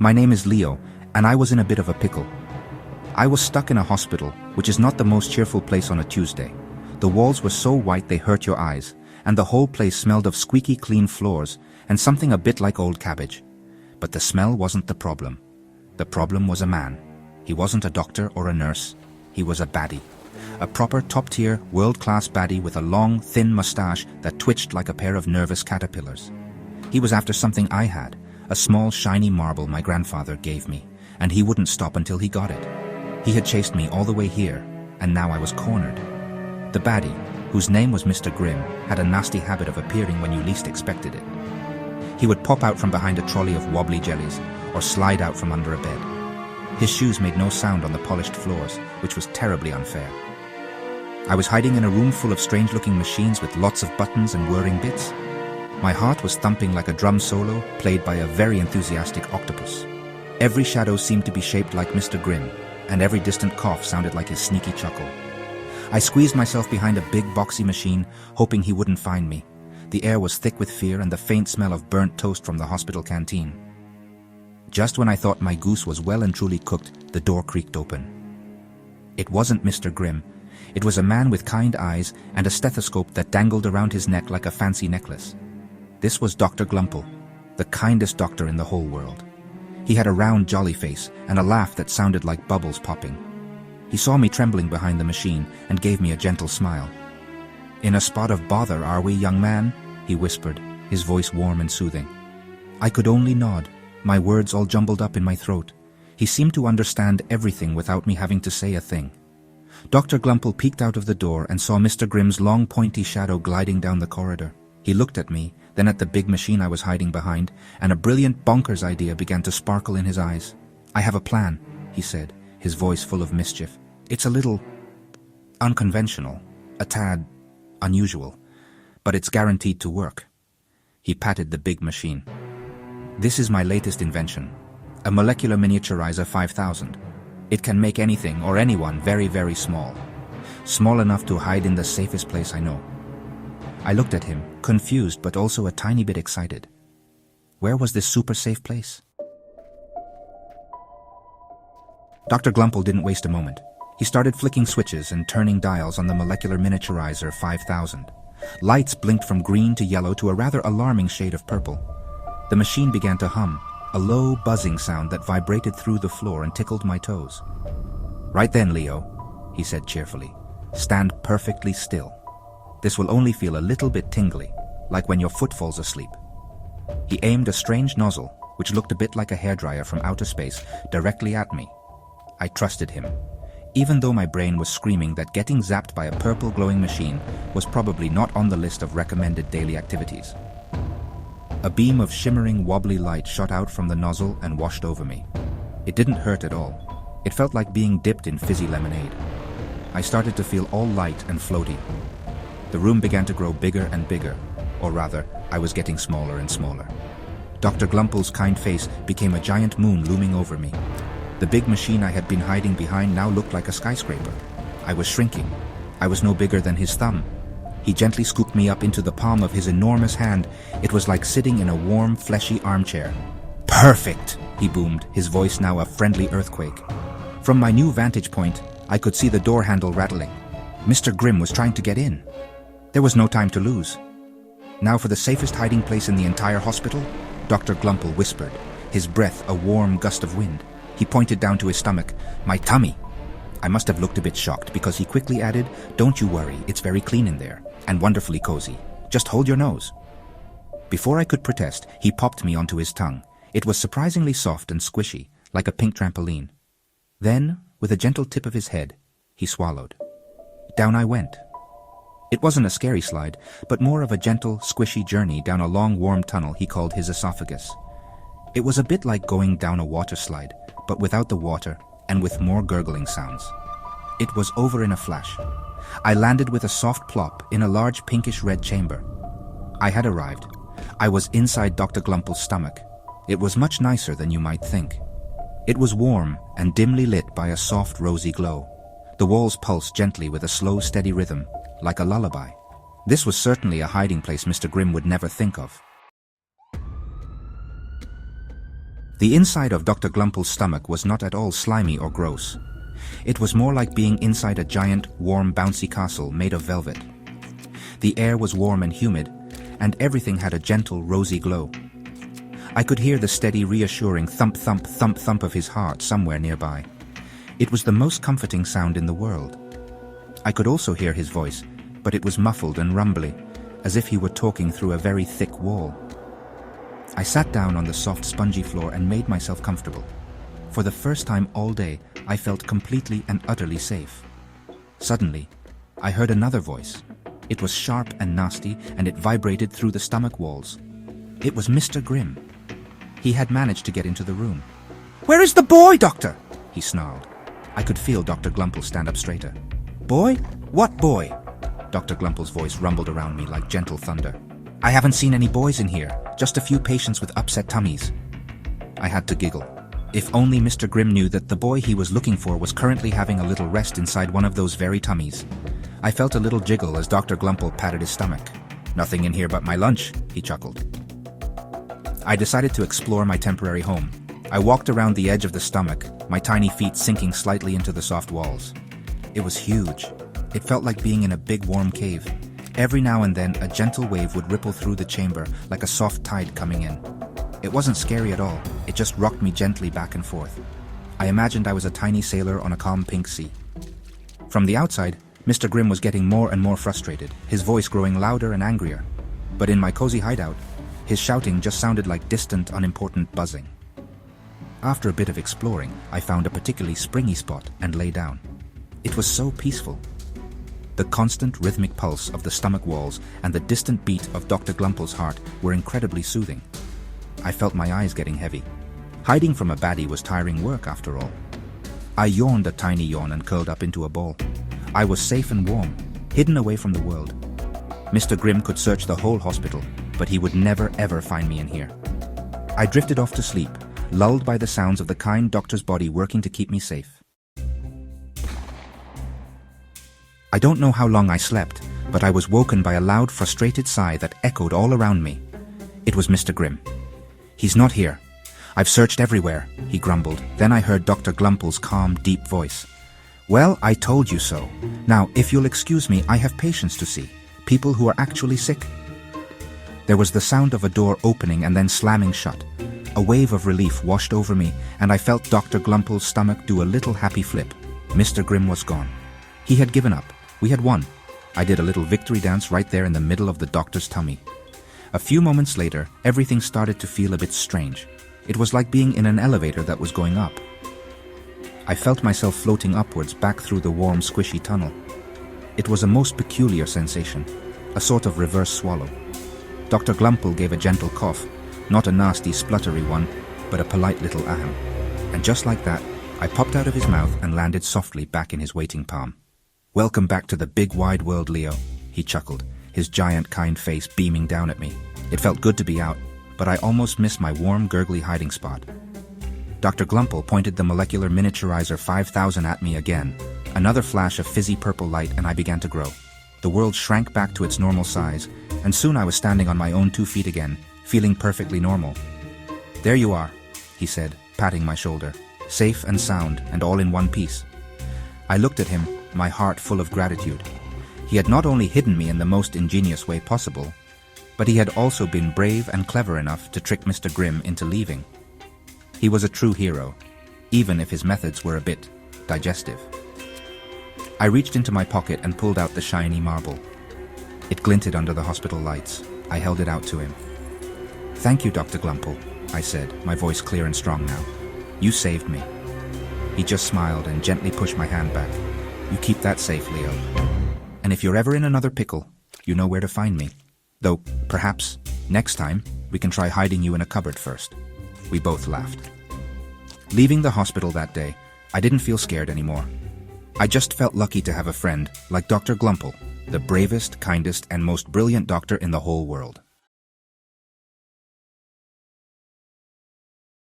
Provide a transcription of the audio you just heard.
My name is Leo, and I was in a bit of a pickle. I was stuck in a hospital, which is not the most cheerful place on a Tuesday. The walls were so white they hurt your eyes, and the whole place smelled of squeaky clean floors and something a bit like old cabbage. But the smell wasn't the problem. The problem was a man. He wasn't a doctor or a nurse. He was a baddie. A proper top-tier, world-class baddie with a long, thin mustache that twitched like a pair of nervous caterpillars. He was after something I had, a small, shiny marble my grandfather gave me, and he wouldn't stop until he got it. He had chased me all the way here, and now I was cornered. The baddie, whose name was Mr. Grimm, had a nasty habit of appearing when you least expected it. He would pop out from behind a trolley of wobbly jellies, or slide out from under a bed. His shoes made no sound on the polished floors, which was terribly unfair. I was hiding in a room full of strange-looking machines with lots of buttons and whirring bits. My heart was thumping like a drum solo played by a very enthusiastic octopus. Every shadow seemed to be shaped like Mr. Grimm, and every distant cough sounded like his sneaky chuckle. I squeezed myself behind a big boxy machine, hoping he wouldn't find me. The air was thick with fear and the faint smell of burnt toast from the hospital canteen. Just when I thought my goose was well and truly cooked, the door creaked open. It wasn't Mr. Grimm. It was a man with kind eyes and a stethoscope that dangled around his neck like a fancy necklace. This was Dr. Glumple, the kindest doctor in the whole world. He had a round, jolly face and a laugh that sounded like bubbles popping. He saw me trembling behind the machine and gave me a gentle smile. "In a spot of bother, are we, young man?" he whispered, his voice warm and soothing. I could only nod, my words all jumbled up in my throat. He seemed to understand everything without me having to say a thing. Dr. Glumple peeked out of the door and saw Mr. Grimm's long pointy shadow gliding down the corridor. He looked at me, then at the big machine I was hiding behind, and a brilliant bonkers idea began to sparkle in his eyes. "I have a plan," he said, his voice full of mischief. "It's a little unconventional, a tad unusual, but it's guaranteed to work." He patted the big machine. "This is my latest invention, a molecular miniaturizer 5000. It can make anything or anyone very, very small. Small enough to hide in the safest place I know." I looked at him, confused but also a tiny bit excited. Where was this super safe place? Dr. Glumple didn't waste a moment. He started flicking switches and turning dials on the molecular miniaturizer 5000. Lights blinked from green to yellow to a rather alarming shade of purple. The machine began to hum, a low buzzing sound that vibrated through the floor and tickled my toes. "Right then, Leo," he said cheerfully. "Stand perfectly still. This will only feel a little bit tingly, like when your foot falls asleep." He aimed a strange nozzle, which looked a bit like a hairdryer from outer space, directly at me. I trusted him, even though my brain was screaming that getting zapped by a purple glowing machine was probably not on the list of recommended daily activities. A beam of shimmering, wobbly light shot out from the nozzle and washed over me. It didn't hurt at all. It felt like being dipped in fizzy lemonade. I started to feel all light and floaty. The room began to grow bigger and bigger, or rather, I was getting smaller and smaller. Dr. Glumple's kind face became a giant moon looming over me. The big machine I had been hiding behind now looked like a skyscraper. I was shrinking. I was no bigger than his thumb. He gently scooped me up into the palm of his enormous hand. It was like sitting in a warm, fleshy armchair. "Perfect!" he boomed, his voice now a friendly earthquake. From my new vantage point, I could see the door handle rattling. Mr. Grimm was trying to get in. There was no time to lose. "Now for the safest hiding place in the entire hospital," Dr. Glumple whispered, his breath a warm gust of wind. He pointed down to his stomach. "My tummy." I must have looked a bit shocked because he quickly added, "Don't you worry, it's very clean in there, and wonderfully cozy. Just hold your nose." Before I could protest, he popped me onto his tongue. It was surprisingly soft and squishy, like a pink trampoline. Then, with a gentle tip of his head, he swallowed. Down I went. It wasn't a scary slide, but more of a gentle, squishy journey down a long, warm tunnel he called his esophagus. It was a bit like going down a water slide, but without the water and with more gurgling sounds. It was over in a flash. I landed with a soft plop in a large pinkish-red chamber. I had arrived. I was inside Dr. Glumple's stomach. It was much nicer than you might think. It was warm and dimly lit by a soft, rosy glow. The walls pulsed gently with a slow, steady rhythm, like a lullaby. This was certainly a hiding place Mr. Grimm would never think of. The inside of Dr. Glumple's stomach was not at all slimy or gross. It was more like being inside a giant, warm, bouncy castle made of velvet. The air was warm and humid, and everything had a gentle, rosy glow. I could hear the steady, reassuring thump, thump, thump, thump of his heart somewhere nearby. It was the most comforting sound in the world. I could also hear his voice, but it was muffled and rumbly, as if he were talking through a very thick wall. I sat down on the soft, spongy floor and made myself comfortable. For the first time all day, I felt completely and utterly safe. Suddenly, I heard another voice. It was sharp and nasty, and it vibrated through the stomach walls. It was Mr. Grimm. He had managed to get into the room. "Where is the boy, Doctor?" he snarled. I could feel Dr. Glumple stand up straighter. "Boy? What boy?" Dr. Glumple's voice rumbled around me like gentle thunder. "I haven't seen any boys in here, just a few patients with upset tummies." I had to giggle. If only Mr. Grimm knew that the boy he was looking for was currently having a little rest inside one of those very tummies. I felt a little jiggle as Dr. Glumple patted his stomach. "Nothing in here but my lunch," he chuckled. I decided to explore my temporary home. I walked around the edge of the stomach, my tiny feet sinking slightly into the soft walls. It was huge. It felt like being in a big warm cave. Every now and then, a gentle wave would ripple through the chamber like a soft tide coming in. It wasn't scary at all. It just rocked me gently back and forth. I imagined I was a tiny sailor on a calm pink sea. From the outside, Mr. Grimm was getting more and more frustrated, his voice growing louder and angrier. But in my cozy hideout, his shouting just sounded like distant, unimportant buzzing. After a bit of exploring, I found a particularly springy spot and lay down. It was so peaceful. The constant rhythmic pulse of the stomach walls and the distant beat of Dr. Glumple's heart were incredibly soothing. I felt my eyes getting heavy. Hiding from a baddie was tiring work after all. I yawned a tiny yawn and curled up into a ball. I was safe and warm, hidden away from the world. Mr. Grimm could search the whole hospital, but he would never ever find me in here. I drifted off to sleep, lulled by the sounds of the kind doctor's body working to keep me safe. I don't know how long I slept, but I was woken by a loud, frustrated sigh that echoed all around me. It was Mr. Grimm. "He's not here. I've searched everywhere," he grumbled. Then I heard Dr. Glumple's calm, deep voice. "Well, I told you so. Now, if you'll excuse me, I have patients to see. People who are actually sick." There was the sound of a door opening and then slamming shut. A wave of relief washed over me, and I felt Dr. Glumple's stomach do a little happy flip. Mr. Grimm was gone. He had given up. We had won. I did a little victory dance right there in the middle of the doctor's tummy. A few moments later, everything started to feel a bit strange. It was like being in an elevator that was going up. I felt myself floating upwards back through the warm, squishy tunnel. It was a most peculiar sensation, a sort of reverse swallow. Dr. Glumple gave a gentle cough, not a nasty, spluttery one, but a polite little ahem. And just like that, I popped out of his mouth and landed softly back in his waiting palm. "Welcome back to the big wide world, Leo," he chuckled, his giant kind face beaming down at me. It felt good to be out, but I almost missed my warm, gurgly hiding spot. Dr. Glumple pointed the molecular miniaturizer 5000 at me again. Another flash of fizzy purple light, and I began to grow. The world shrank back to its normal size, and soon I was standing on my own 2 feet again, feeling perfectly normal. "There you are," he said, patting my shoulder, "safe and sound, and all in one piece." I looked at him, my heart full of gratitude. He had not only hidden me in the most ingenious way possible, but he had also been brave and clever enough to trick Mr. Grimm into leaving. He was a true hero, even if his methods were a bit digestive. I reached into my pocket and pulled out the shiny marble. It glinted under the hospital lights. I held it out to him. "Thank you, Dr. Glumple," I said, my voice clear and strong now. "You saved me." He just smiled and gently pushed my hand back. "You keep that safe, Leo. And if you're ever in another pickle, you know where to find me. Though, perhaps, next time, we can try hiding you in a cupboard first." We both laughed. Leaving the hospital that day, I didn't feel scared anymore. I just felt lucky to have a friend like Dr. Glumple, the bravest, kindest, and most brilliant doctor in the whole world.